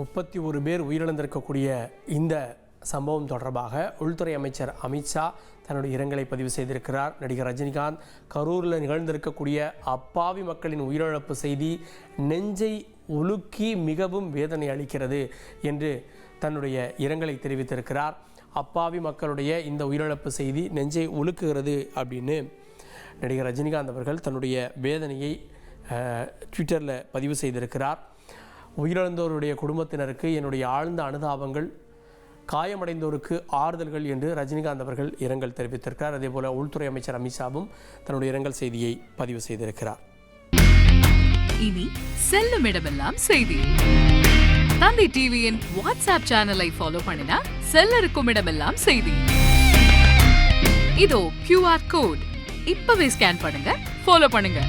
31 பேர் உயிரிழந்திருக்கக்கூடிய இந்த சம்பவம் தொடர்பாக உள்துறை அமைச்சர் அமித்ஷா தன்னுடைய இரங்கலை பதிவு செய்திருக்கிறார். நடிகர் ரஜினிகாந்த் கரூரில் நிகழ்ந்திருக்கக்கூடிய அப்பாவி மக்களின் உயிரிழப்பு செய்தி நெஞ்சை உலுக்கி மிகவும் வேதனை அளிக்கிறது என்று தன்னுடைய இரங்கலை தெரிவித்திருக்கிறார். அப்பாவி மக்களுடைய இந்த உயிரிழப்பு செய்தி நெஞ்சை உலுக்குகிறது அப்படின்னு நடிகர் ரஜினிகாந்த் அவர்கள் தன்னுடைய வேதனையை ட்விட்டரில் பதிவு செய்திருக்கிறார். உயிரிழந்தோருடைய குடும்பத்தினருக்கு என்னுடைய ஆழ்ந்த அனுதாபங்கள், காயமடைந்தோருக்கு ஆறுதல்கள் என்று ரஜினிகாந்த் அவர்கள் இரங்கல் தெரிவித்திருக்கிறார். அதேபோல உள்துறை அமைச்சர் அமித்ஷாவும் தன்னுடைய இரங்கல் செய்தியை பதிவு செய்திருக்கிறார். இனி செல்லும் இடமெல்லாம் செய்தி. தந்தி டிவியின் வாட்ஸ்அப் சேனலை ஃபாலோ பண்ணினா செல்ல இருக்கும் இடமெல்லாம் செய்தி. இதோ QR கோட் இப்பவே ஸ்கேன் பண்ணுங்க, ஃபாலோ பண்ணுங்க.